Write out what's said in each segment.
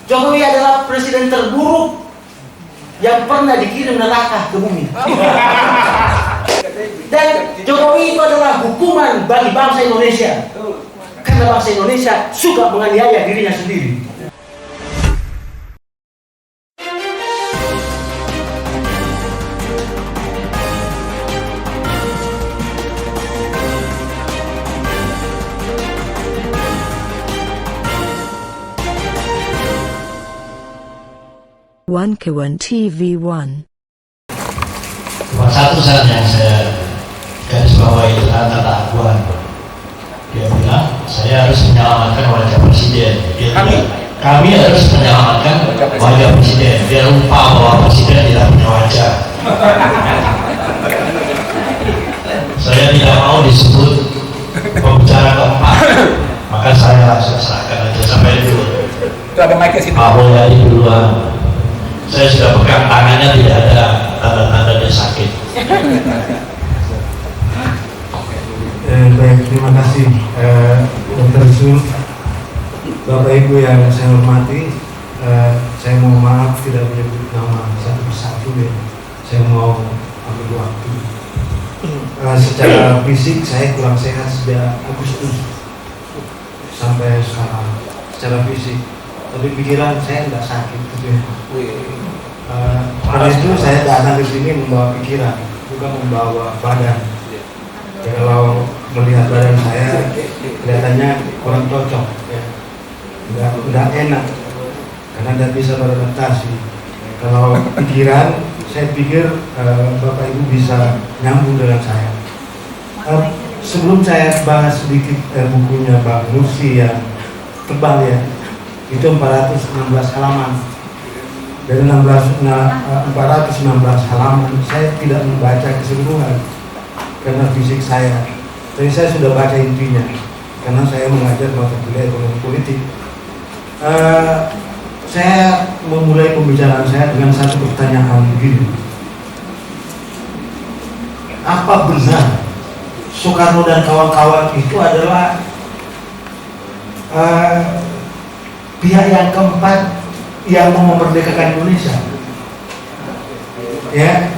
Jokowi adalah presiden terburuk yang pernah dikirim neraka ke bumi. Dan Jokowi itu adalah hukuman bagi bangsa Indonesia. Karena bangsa Indonesia suka menganiaya dirinya sendiri. One Kawan TV1. Cuma satu saja yang saya garis bawahi tentang keakuan. Dia bilang saya harus menyelamatkan wajah presiden. Kami harus menyelamatkan wajah presiden. Dia lupa bahwa presiden tidak punya wajah. Saya tidak mau disebut pembicara keempat, maka saya langsung serahkan aja sampai dulu. Pak Mulyadi duluan. Saya sudah pegang tangannya, tidak ada tanda-tanda dia sakit. Baik, terima kasih Dr. Zul. Bapak Ibu yang saya hormati, saya mohon maaf tidak menyebut nama satu persatu ya. Saya mau ambil waktu. Secara fisik saya kurang sehat sejak Agustus sampai sekarang. Secara fisik, tapi pikiran saya tidak sakit gitu ya. Karena itu saya datang ke sini membawa pikiran, bukan membawa badan. Ya, kalau melihat badan saya kelihatannya kurang cocok, ya. Nggak enak, karena tidak bisa beradaptasi. Kalau pikiran, saya pikir Bapak Ibu bisa nyambung dengan saya. Sebelum saya bahas sedikit bukunya Bang Nursi yang tebal ya, itu 416 halaman. Dari 416 halaman saya tidak membaca keseluruhan karena fisik saya. Tapi saya sudah baca intinya karena saya mengajar mata kuliah ekonomi politik. Saya memulai pembicaraan saya dengan satu pertanyaan begini. Apa benar Soekarno dan kawan-kawan itu adalah pihak yang keempat yang mau memerdekakan Indonesia? Ya,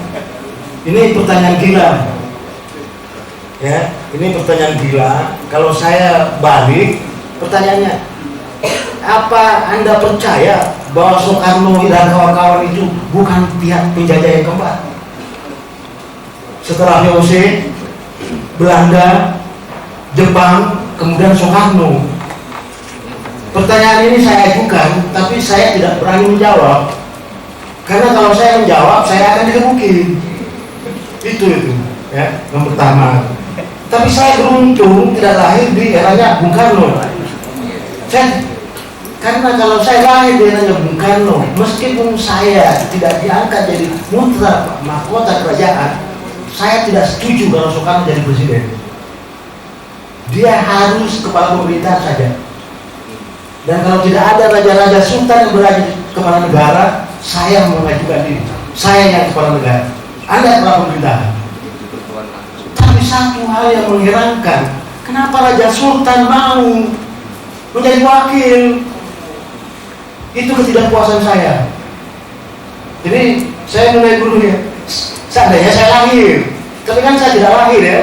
ini pertanyaan gila. Ya, ini pertanyaan gila. Kalau saya balik pertanyaannya, apa Anda percaya bahwa Soekarno dan kawan-kawan itu bukan pihak penjajah yang keempat? Setelah VOC, Belanda, Jepang, kemudian Soekarno. Pertanyaan ini saya ajukan, tapi saya tidak berani menjawab. Karena kalau saya menjawab, saya akan dikebukin. Itu ya, yang pertama. Tapi saya beruntung tidak lahir di eranya Bung Karno. Karena kalau saya lahir di eranya Bung Karno, meskipun saya tidak diangkat jadi putra mahkota kerajaan, saya tidak setuju kalau Soekarno jadi presiden. Dia harus kepala pemerintahan saja. Dan kalau tidak ada raja-raja sultan yang berada di kepala negara, saya mengajukan diri. Saya yang kepala negara, Anda kepala pemerintahan. Tapi satu hal yang mengherankan, kenapa raja sultan mau menjadi wakil? Itu ketidakpuasan saya. Jadi saya mulai dulu ya. Seandainya saya lahir, tapi kan saya tidak lahir ya.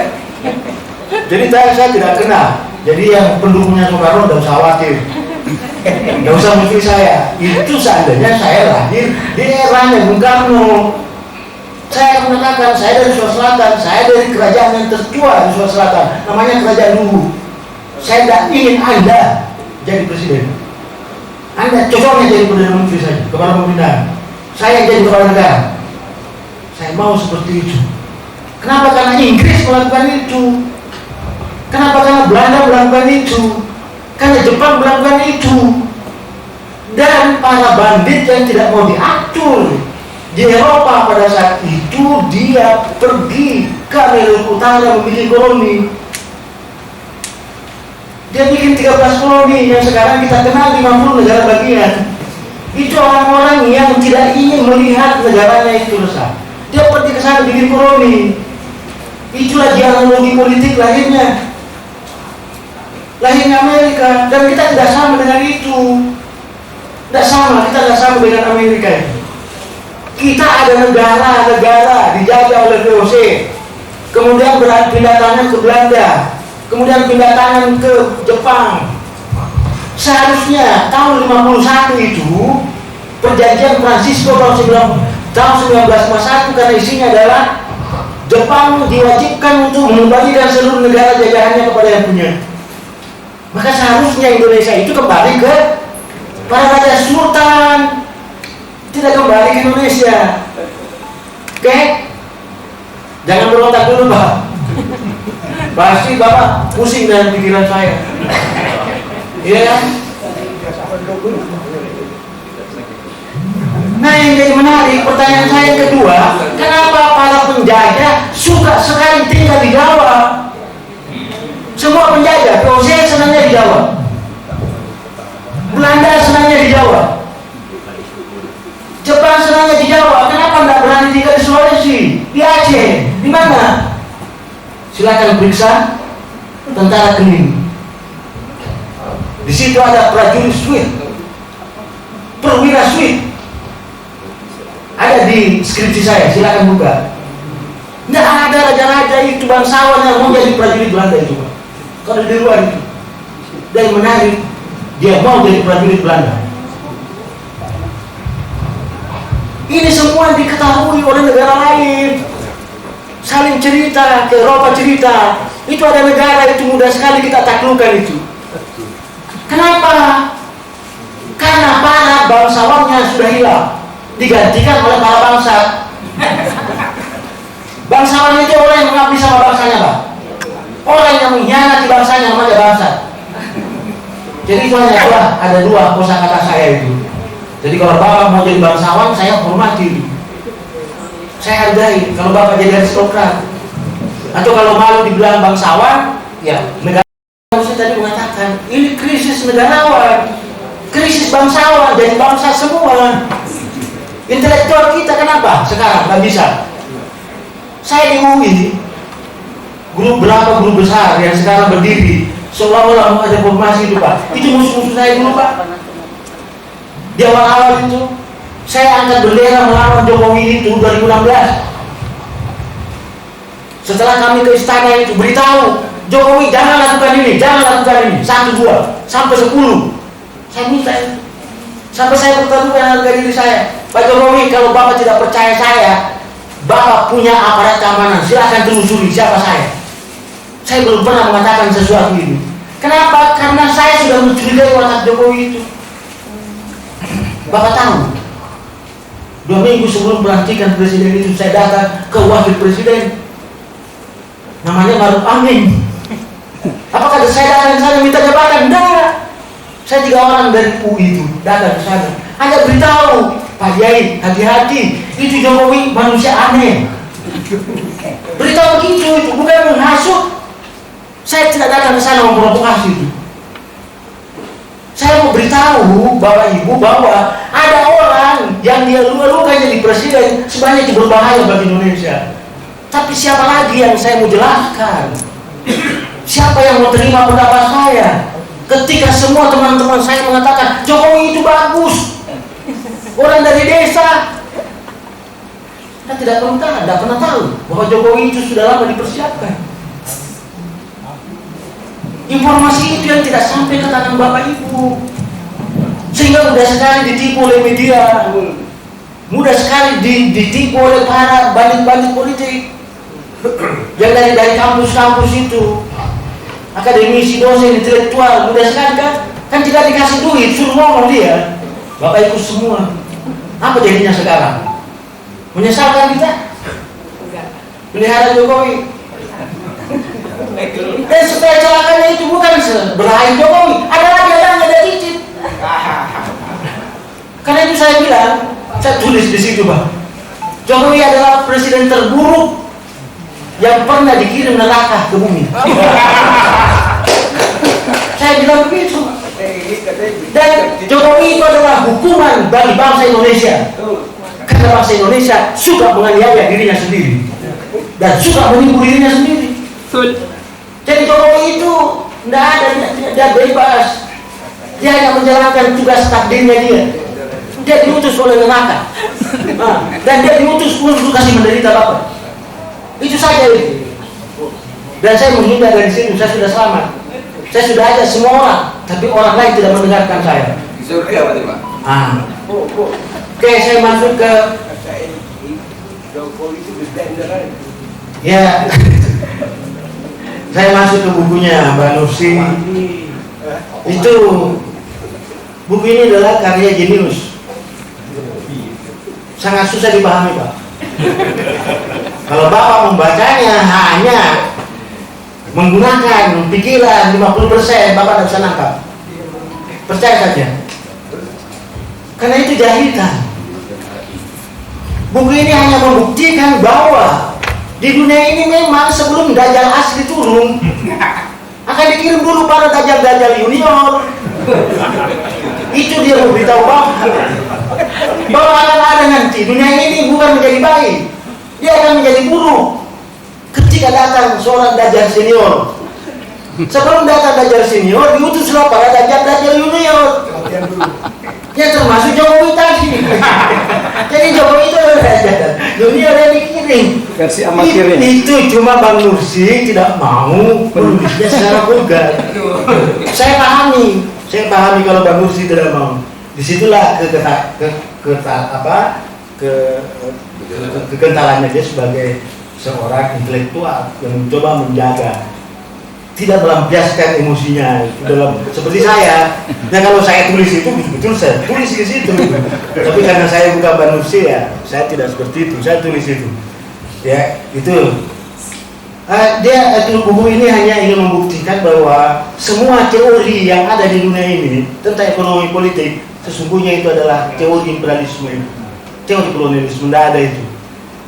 Jadi saya tidak kenal. Jadi yang pendukungnya Soekarno tidak usah khawatir. Nggak usah mikir saya. Itu seandainya saya lahir di eranya Bung Karno. Saya akan mengatakan saya dari Sulawesi Selatan, saya dari kerajaan yang tertua di Sulawesi Selatan, namanya Kerajaan Luwu. Saya tidak ingin Anda jadi presiden. Anda cocoknya jadi perdana menteri saja, kepala pemerintahan. Saya jadi kepala negara. Saya mau seperti itu. Kenapa? Karena Inggris melakukan itu. Kenapa? Karena Belanda melakukan itu. Karena Jepang melakukan itu. Dan para bandit yang tidak mau diatur di Eropa pada saat itu, dia pergi ke Amerika Utara memiliki koloni. Dia bikin 13 koloni yang sekarang kita kenal 50 negara bagian. Itu orang-orang yang tidak ingin melihat negaranya itu rusak. Dia pergi ke sana bikin koloni. Itulah dialogi politik lahirnya. Lahirnya Amerika, dan kita tidak sama dengan itu. Tidak sama nggak sama dengan Amerika itu. Kita ada negara dijajah oleh VOC, kemudian pindah tangan ke Belanda, kemudian pindah tangan ke Jepang. Seharusnya tahun 51 itu perjanjian Francisco tahun 1951, karena isinya adalah Jepang diwajibkan untuk mengembalikan seluruh negara jajahannya kepada yang punya. Maka seharusnya Indonesia itu kembali ke para raja sultan, tidak kembali ke Indonesia. Oke? Jangan berontak dulu, Pak. Pasti Bapak pusing dengan pikiran saya. Iya kan? Nah, yang jadi menarik, pertanyaan saya kedua, kenapa para penjajah suka sekali tinggal di Jawa? Semua penjajah, VOC senangnya di Jawa, Belanda senangnya di Jawa, Jepang senangnya di Jawa. Kenapa nggak berani tinggal di Sulawesi, di Aceh, di mana? Silakan periksa tentara Kening. Di situ ada prajurit Sweet, perwira Sweet. Ada di skripsi saya, silakan buka. Nggak ada raja-raja itu bangsawan yang mau jadi prajurit Belanda itu. Kalau di luar itu, dan menarik, dia mau jadi prajurit Belanda. Ini semua diketahui oleh negara lain. Saling cerita, ke Eropa cerita. Itu ada negara itu mudah sekali kita taklukkan itu. Kenapa? Karena para bangsawannya sudah hilang, digantikan oleh para bangsa. Bangsawan itu orang yang mengabdi sama bangsanya, Pak. Orang yang mengkhianati bangsanya namanya bangsa. Jadi itu hanya ada dua kosakata saya itu. Jadi kalau Bapak mau jadi bangsawan, saya hormati, saya hargai. Kalau Bapak jadi aristokrat, atau kalau malu dibilang bangsawan, ya negara. Saya tadi mengatakan ini krisis negarawan, krisis bangsawan, jadi bangsa semua. Intelektual kita kenapa sekarang nggak bisa? Saya di UI, grup besar yang sekarang berdiri seolah-olah mau ada formasi itu, Pak. Itu musuh-musuh saya dulu, Pak. Di awal-awal itu saya angkat bendera melawan Jokowi itu 2016. Setelah kami ke istana itu beritahu Jokowi jangan lakukan ini, 1, 2, sampai 10. Saya minta itu. Sampai saya bertemu dengan harga diri saya. Pak Jokowi, kalau Bapak tidak percaya saya, Bapak punya aparat keamanan, silahkan telusuri siapa saya. Saya belum pernah mengatakan sesuatu ini. Kenapa? Karena saya sudah mencurigai watak Jokowi itu. Bapak tahu, 2 minggu sebelum pelantikan presiden itu saya datang ke wakil presiden, namanya Maruf Amin. Apakah saya datang ke sana minta jabatan? Enggak. Saya 3 orang dari UI itu datang ke sana, hanya beritahu, Pak Yai, hati-hati, itu Jokowi manusia aneh. Beritahu begitu, itu bukan menghasut. Saya tidak datang ke sana memprovokasi itu. Saya mau beritahu Bapak Ibu bahwa ada orang yang dia luka jadi presiden, sebenarnya itu berbahaya bagi Indonesia. Tapi siapa lagi yang saya mau jelaskan? Siapa yang mau terima pendapat saya? Ketika semua teman-teman saya mengatakan Jokowi itu bagus, orang dari desa, kita tidak pernah tahu bahwa Jokowi itu sudah lama dipersiapkan. Informasi itu yang tidak sampai ke tangan Bapak Ibu, sehingga mudah sekali ditipu oleh media, mudah sekali ditipu oleh para bandit-bandit politik yang dari kampus-kampus itu, akademisi, dosen, intelektual, mudah sekali kan tidak dikasih duit, suruh ngomong dia. Bapak Ibu semua, apa jadinya sekarang? Menyesalkan kita? Pelihara Jokowi. Dan supaya celakanya itu bukan belain Jokowi, ada lagi yang ada cicit. Karena itu saya bilang, saya tulis di situ, Pak, Jokowi adalah presiden terburuk yang pernah dikirim neraka ke bumi. Saya bilang begitu. Dan Jokowi itu adalah hukuman bagi bangsa Indonesia, karena bangsa Indonesia suka menganiaya dirinya sendiri dan suka menipu dirinya sendiri. Jadi Jokowi itu tidak ada, dia bebas, dia hanya menjalankan tugas takdirnya dia. Dia diutus oleh neraka. Dan dia diutus untuk kasih menderita Bapak. Itu saja itu. Dan saya menghindar dari situ, saya sudah selamat. Saya sudah ajak semua orang, tapi orang lain tidak mendengarkan saya. Surga berarti Pak? Oke, saya masuk ke ya. Saya masuk ke bukunya Mbak Nursi. Itu buku ini adalah karya jenius. Sangat susah dipahami Pak. Kalau Bapak membacanya hanya menggunakan pikiran 50%, Bapak tidak bisa nangkap. Percaya saja. Karena itu jahitan. Buku ini hanya membuktikan bahwa di dunia ini memang sebelum Dajjal asli turun akan dikirim dulu para Dajjal junior. Itu dia memberitahu bahwa akan ada nanti dunia ini bukan menjadi baik, dia akan menjadi buruk ketika datang seorang Dajjal senior. Sebelum datang Dajjal senior diutuslah para Dajjal junior. Ya termasuk Jokowi tadi. Jadi Jokowi itu junior yang dikirim. Versi amatir ini. Itu cuma Bang Nursi tidak mau menulisnya secara vulgar. Saya pahami kalau Bang Nursi tidak mau. Disitulah kekentalannya dia sebagai seorang intelektual yang mencoba menjaga, tidak melampiaskan emosinya dalam seperti saya. Dan kalau saya tulis itu betul saya tulis di situ. Tapi karena saya bukan Bang Nursi ya, saya tidak seperti itu. Saya tulis itu. Ya, itu. Buku ini hanya ingin membuktikan bahwa semua teori yang ada di dunia ini tentang ekonomi politik sesungguhnya itu adalah teori imperialisme, teori kolonialisme. Tidak ada itu.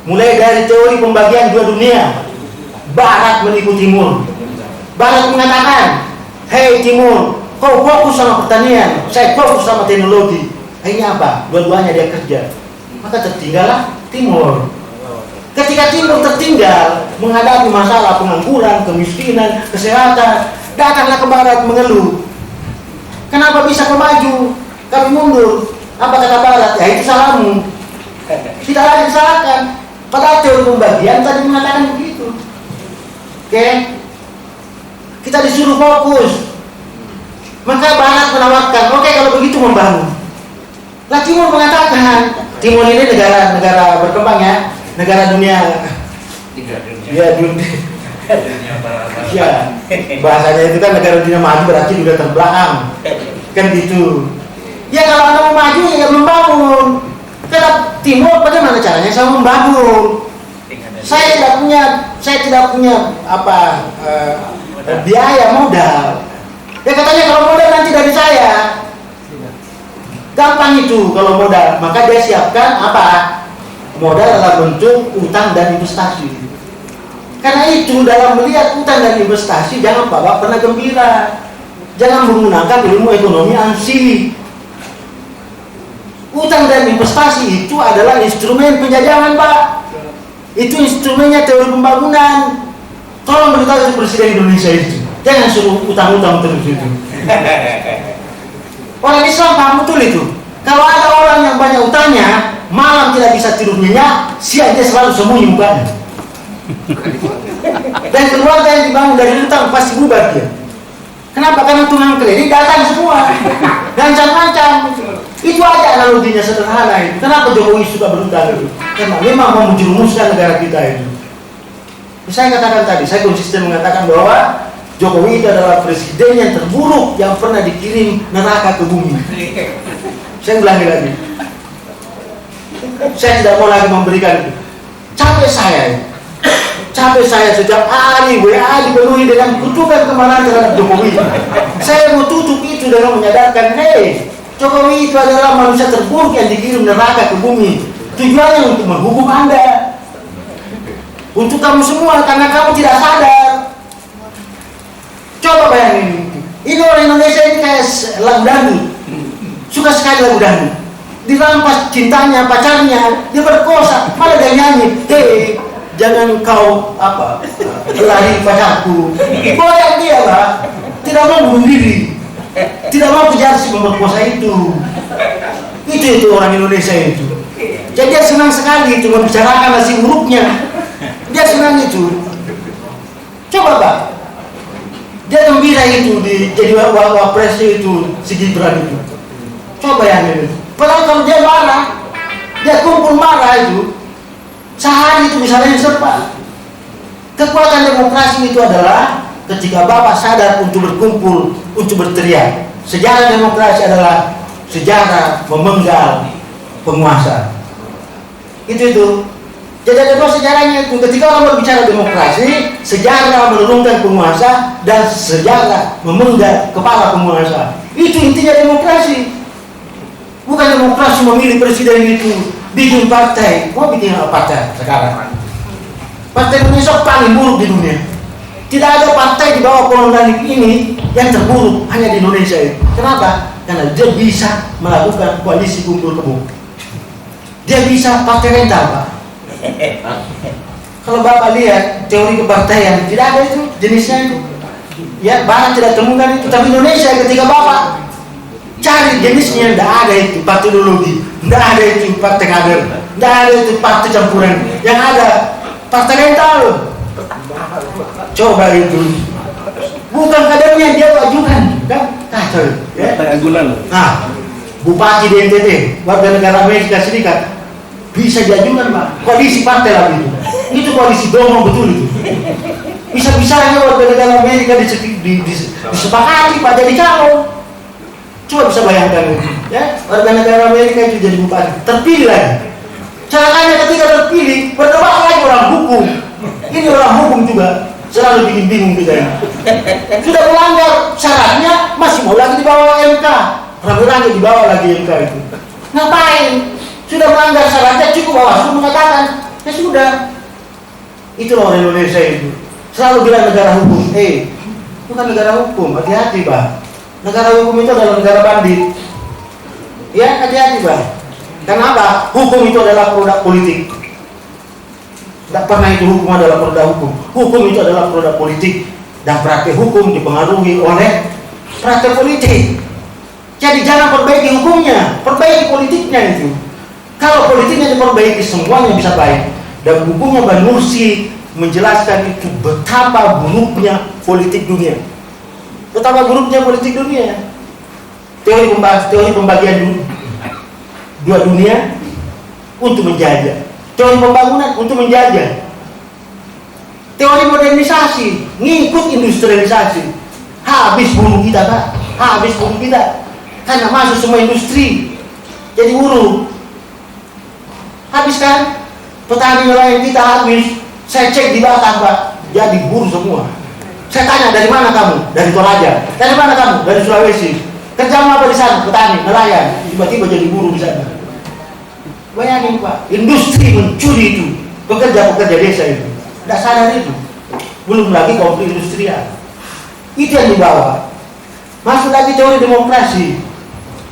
Mulai dari teori pembagian dua dunia, Barat menipu Timur. Barat mengatakan, hei Timur, kau fokus sama pertanian, saya fokus sama teknologi. Akhirnya apa? Dua-duanya dia kerja. Maka tertinggallah Timur. Ketika Timur tertinggal menghadapi masalah pengangguran, kemiskinan, kesehatan, datanglah ke Barat mengeluh. Kenapa bisa kau maju? Kami mundur. Apa kata Barat? Ya itu salahmu. Tidak lagi disalahkan. Padahal teori pembagian tadi mengatakan begitu. Oke? Kita disuruh fokus. Maka Barat menawarkan, oke kalau begitu membangun. Lah Timur mengatakan, Timur ini negara berkembang ya, negara dunia. Ya dunia. Ya, bahasanya itu kan negara dunia maju berarti juga terbelakang. Kan gitu. Ya kalau Anda mau maju ya membangun. Kata Timur bagaimana caranya saya membangun? Saya tidak punya biaya modal. Ya katanya kalau modal nanti dari saya. Gampang itu kalau modal. Maka dia siapkan apa? Modal dalam bentuk utang dan investasi. Karena itu dalam melihat utang dan investasi jangan Bapak pernah gembira. Jangan menggunakan ilmu ekonomi ANSI. Utang dan investasi itu adalah instrumen penjajahan Pak. Itu instrumennya teori pembangunan. Tolong beritahu Presiden Indonesia itu. Jangan suruh utang-utang terus itu. Orang Islam paham betul itu. Kalau ada orang yang banyak utangnya, malam tidak bisa tidur nyenyak, siang dia selalu sembunyi mukanya. Dan keluarga yang dibangun dari utang pasti bubar dia. Kenapa? Karena tukang kredit datang semua. Dan macam-macam. Itu aja analoginya sederhana itu. Kenapa Jokowi suka berutang itu? Karena memang mau menjerumuskan negara kita itu. Saya katakan tadi, saya konsisten mengatakan bahwa Jokowi itu adalah presiden yang terburuk yang pernah dikirim neraka ke bumi. Saya ulangi lagi. Saya tidak mau lagi memberikan itu. Capek saya sejak hari WA dipenuhi dengan kutukan kemarahan terhadap Jokowi. Saya mau tutup itu dengan menyadarkan, hei, Jokowi itu adalah manusia terburuk yang dikirim neraka ke bumi. Tujuannya untuk menghukum Anda. Untuk kamu semua karena kamu tidak sadar. Coba bayangin. Ini orang Indonesia ini kayak lagu dangdut. Suka sekali lagu dangdut. Dirampas cintanya, pacarnya, dia berkosa, malah dia nyanyi. Hei, jangan kau lari pacarku. Goyang dia lah. Tidak mau bunuh diri. Tidak mau kejar si pemerkosa itu. Itu Itu orang Indonesia itu. Jadi dia senang sekali itu membicarakan nasi buruknya. Dia senang itu. Coba Pak, dia gembira itu jadi wapres itu si Gibran itu. Coba bayangin itu. Padahal kalau dia marah, dia kumpul marah itu, sehari itu bisa lengser Pak. Kekuatan demokrasi itu adalah ketika Bapak sadar untuk berkumpul, untuk berteriak. Sejarah demokrasi adalah sejarah memenggal penguasa. Itu. Jadi ada dua sejarahnya itu. Ketika orang berbicara demokrasi, sejarah menurunkan penguasa dan sejarah memenggal kepala penguasa. Itu intinya demokrasi. Bukan demokrasi memilih presiden itu, bikin partai. Mau bikin apa partai sekarang? Partai Indonesia paling buruk di dunia. Tidak ada partai di bawah kolonial ini yang terburuk, hanya di Indonesia itu. Kenapa? Karena dia bisa melakukan koalisi kumpul kebo. Dia bisa partai rental Pak. Kalau Bapak lihat teori kepartaian, tidak ada itu jenisnya itu. Ya, Barat tidak temukan itu. Tapi Indonesia ketika Bapak cari jenisnya, tidak ada itu partai ideologi, tidak ada itu partai kader, tidak ada itu partai campuran. Yang ada partai rental. Coba itu. Bukan kadernya dia ajukan, kan? Kacau. Ya. Nah, Bupati di NTT, warga negara Amerika Serikat, bisa diajukan Pak, koalisi partai lagi itu koalisi bohong betul itu. Bisa-bisanya warga negara Amerika disepakati Pak jadi calon. Coba bisa bayangkan itu, ya warga negara Amerika itu jadi bupati, terpilih lagi. Caranya ketika terpilih berdebat lagi orang hukum. Ini orang hukum juga selalu bikin bingung kita ini. Sudah melanggar syaratnya masih mau lagi dibawa MK, lagi dibawa lagi MK itu. Ngapain? Sudah melanggar syaratnya cukup Bawaslu mengatakan, ya sudah. Itulah orang Indonesia itu. Selalu bilang negara hukum. Bukan negara hukum, hati-hati Pak. Negara hukum itu adalah negara bandit. Ya, hati-hati Pak. Kenapa? Hukum itu adalah produk politik. Tidak pernah itu hukum adalah produk hukum. Hukum itu adalah produk politik. Dan praktek hukum dipengaruhi oleh praktek politik. Jadi jangan perbaiki hukumnya, perbaiki politiknya itu. Kalau politiknya diperbaiki, semuanya bisa baik. Dan bukunya Mbak Nursi menjelaskan itu betapa buruknya politik dunia. Betapa buruknya politik dunia. Teori pembagian dua dunia untuk menjajah. Teori pembangunan untuk menjajah. Teori modernisasi ngikut industrialisasi. Habis buruh kita Pak. Habis buruh kita. Karena masuk semua industri. Jadi buruh. Habis kan? Petani nelayan kita habis. Saya cek di Batam Pak, jadi buruh semua. Saya tanya, dari mana kamu? Dari Toraja. Dari mana kamu? Dari Sulawesi. Kerja apa di sana? Petani, nelayan. Tiba-tiba jadi buruh di sana. Bayangin Pak, industri mencuri itu pekerja-pekerja desa itu. Tidak sadar itu. Belum lagi konflik industrial. Itu yang dibawa. Masuk lagi teori demokrasi.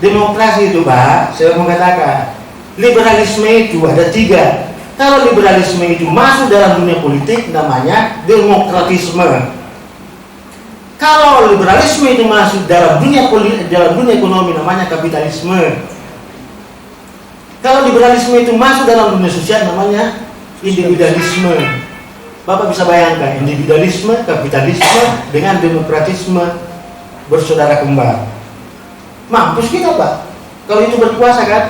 Demokrasi itu Pak, saya mengatakan liberalisme itu ada 3. Kalau liberalisme itu masuk dalam dunia politik namanya demokratisme. Kalau liberalisme itu masuk dalam dunia ekonomi namanya kapitalisme. Kalau liberalisme itu masuk dalam dunia sosial namanya individualisme. Bapak bisa bayangkan individualisme, kapitalisme dengan demokratisme bersaudara kembar. Mampus kita Pak kalau itu berkuasa kan.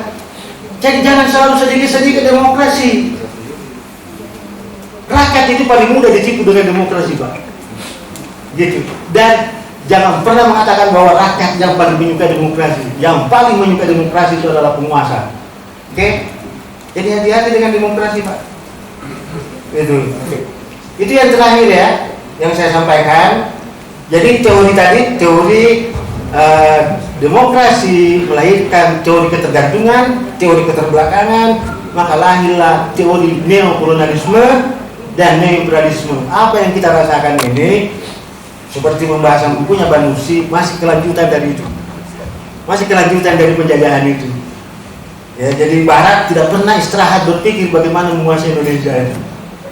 Jadi jangan selalu sedikit-sedikit demokrasi. Rakyat itu paling mudah ditipu dengan demokrasi Pak. Gitu. Dan jangan pernah mengatakan bahwa rakyat yang paling menyukai demokrasi. Yang paling menyukai demokrasi itu adalah penguasa. Oke? Jadi hati-hati dengan demokrasi Pak. Itu yang terakhir ya, yang saya sampaikan. Jadi teori tadi, teori demokrasi melahirkan teori ketergantungan, teori keterbelakangan, maka lahirlah teori neokolonialisme dan neoliberalisme. Apa yang kita rasakan ini, seperti pembahasan bukunya Mbak Nursi, masih kelanjutan dari itu, masih kelanjutan dari penjajahan itu. Ya, jadi Barat tidak pernah istirahat berpikir bagaimana menguasai Indonesia.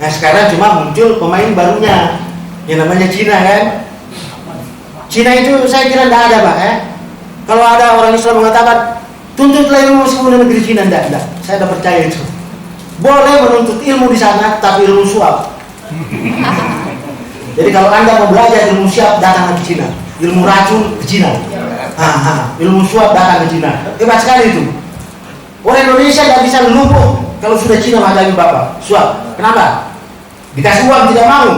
Nah sekarang cuma muncul pemain barunya, yang namanya Cina kan. Cina itu saya kira tidak ada Pak ya. Kalau ada orang Islam mengatakan Tuntutlah ilmu meskipun negeri Cina, enggak. Saya tidak percaya itu. Boleh menuntut ilmu di sana, tapi ilmu suap. Jadi kalau Anda mau belajar ilmu suap, datang ke Cina. Ilmu racun ke Cina. Ilmu suap datang ke Cina. Hebat sekali itu. Orang Indonesia tidak bisa luput kalau sudah Cina menghadapi Bapak. Suap. Kenapa? Dikasih uang tidak mau,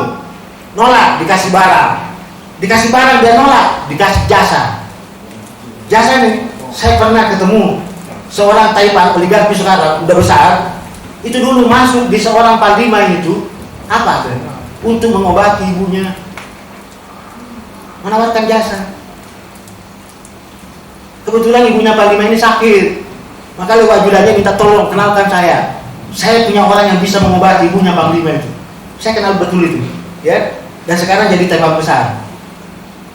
nolak. Dikasih barang, dikasih barang dia nolak. Dikasih jasa. Jasa nih, saya pernah ketemu seorang Taipan oligarki sekarang udah besar. Itu dulu masuk di seorang panglima itu apa? Untuk mengobati ibunya, menawarkan jasa. Kebetulan ibunya panglima ini sakit, maka lewat ajudannya minta tolong kenalkan saya. Saya punya orang yang bisa mengobati ibunya panglima itu. Saya kenal betul itu, ya. Dan sekarang jadi Taipan besar.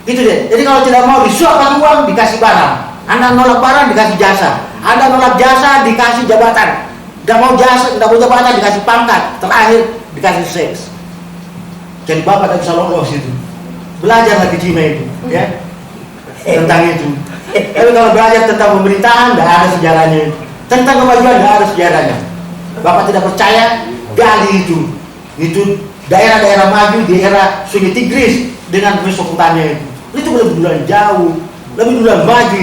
Itu deh. Jadi kalau tidak mau disuapkan uang, dikasih barang. Anda nolak barang, dikasih jasa. Anda nolak jasa, dikasih jabatan. Tidak mau jasa, tidak mau jabatan, dikasih pangkat. Terakhir dikasih seks. Jadi Bapak tidak bisa lolos itu. Belajar lagi Cina itu, ya, tentang itu. Tapi kalau belajar tentang pemerintahan, tidak ada sejarahnya. Tentang kemajuan, tidak ada sejarahnya. Bapak tidak percaya, gali itu. Itu daerah-daerah maju di era Sungai Tigris dengan Mesopotamia itu lebih duluan jauh, lebih duluan maju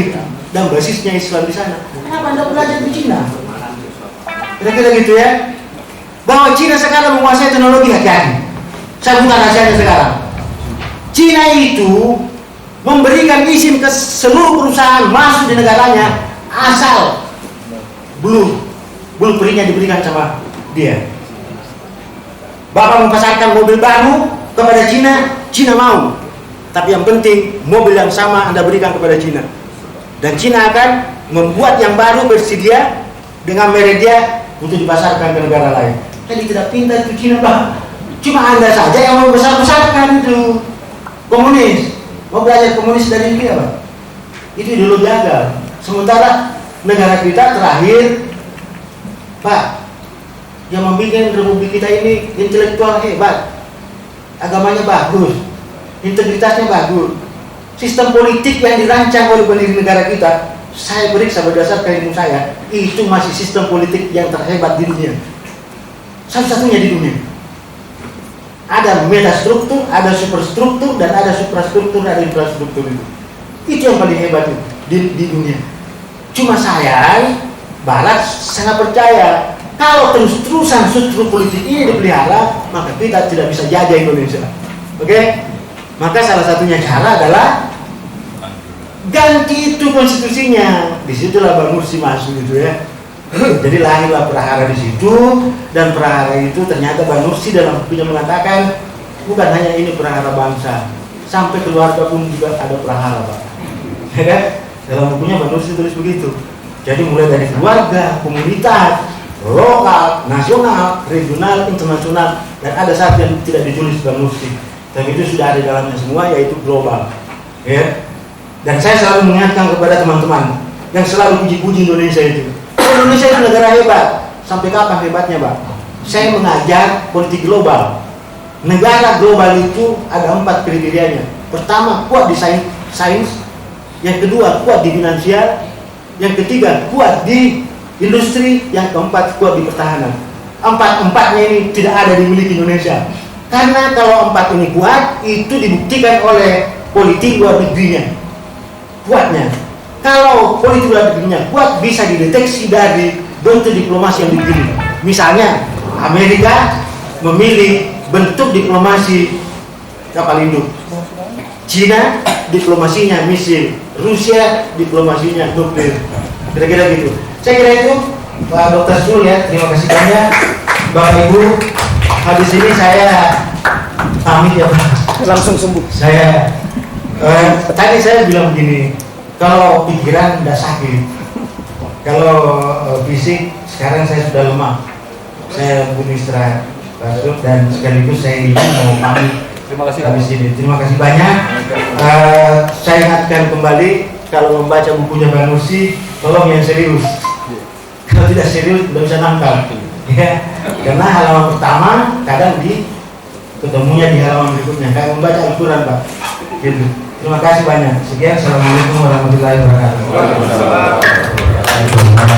dan basisnya Islam di sana. Kenapa Anda belajar di Cina? Kira-kira gitu ya. Bahwa Cina sekarang menguasai teknologi, hati-hati. Saya bukan rahasianya sekarang. Cina itu memberikan izin ke seluruh perusahaan masuk di negaranya asal blueprintnya diberikan sama dia. Bapak memasarkan mobil baru kepada Cina, Cina mau. Tapi yang penting mobil yang sama Anda berikan kepada Cina. Dan Cina akan membuat yang baru bersedia dengan merek dia untuk dipasarkan ke negara lain. Jadi tidak pintar itu Cina, Pak. Cuma Anda saja yang mau besar-besarkan itu. Komunis. Mau belajar komunis dari dia, Pak. Itu dulu gagal. Sementara negara kita terakhir, Pak, yang membuat republik kita ini intelektual hebat, agamanya bagus, integritasnya bagus, sistem politik yang dirancang oleh pendiri negara kita, saya periksa berdasarkan ilmu saya, itu masih sistem politik yang terhebat di dunia, satu-satunya di dunia. Ada metastruktur, ada superstruktur, dan ada suprastruktur, ada infrastruktur itu. Itu yang paling hebat itu di dunia. Cuma saya, Barat sangat percaya kalau terus-terusan struktur politik ini dipelihara, maka kita tidak bisa jajah Indonesia. Oke? Maka salah satunya cara adalah ganti itu konstitusinya. Disitulah Bang Nursi masuk gitu ya. Jadi lahirlah prahara di situ, dan prahara itu ternyata Bang Nursi dalam bukunya mengatakan bukan hanya ini prahara bangsa, sampai keluarga pun juga ada prahara, Pak. Ya kan? Dalam bukunya Bang Nursi tulis begitu. Jadi mulai dari keluarga, komunitas, lokal, nasional, regional, internasional, dan ada satu yang tidak ditulis Bang Nursi, tapi itu sudah ada di dalamnya semua, yaitu global. Ya. Dan saya selalu mengingatkan kepada teman-teman yang selalu puji-puji Indonesia itu. Indonesia itu negara hebat. Sampai kapan hebatnya, Pak? Saya mengajar politik global. Negara global itu ada 4 kriterianya. Pertama, kuat di sains. Yang kedua, kuat di finansial. Yang ketiga, kuat di industri. Yang keempat, kuat di pertahanan. Empat-empatnya ini tidak ada dimiliki Indonesia. Karena kalau 4 ini kuat, itu dibuktikan oleh politik luar negerinya. Kuatnya. Kalau politik luar negerinya kuat, bisa dideteksi dari bentuk diplomasi yang dipilih. Misalnya, Amerika memilih bentuk diplomasi kapal induk, Cina diplomasinya misil, Rusia diplomasinya nuklir. Kira-kira gitu. Saya kira itu, Pak Dr. Sul ya. Terima kasih banyak, Bapak Ibu. Habis ini saya pamit ya, Pak. Langsung sembuh. Saya tadi saya bilang begini, kalau pikiran tidak sakit, kalau fisik sekarang saya sudah lemah, saya butuh istirahat, dan sekaligus saya ingin mau pamit. Terima kasih. Habis ini, terima kasih banyak. Saya ingatkan kembali, kalau membaca bukunya Bang Nursi, tolong yang serius. Kalau tidak serius, tidak bisa nangkal. Ya, karena halaman pertama kadang ketemunya di halaman berikutnya. Kayak membaca Al-Quran, Pak. Gitu. Terima kasih banyak. Sekian. Assalamualaikum warahmatullahi wabarakatuh. itu gimana.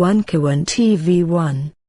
One Kawan TV 1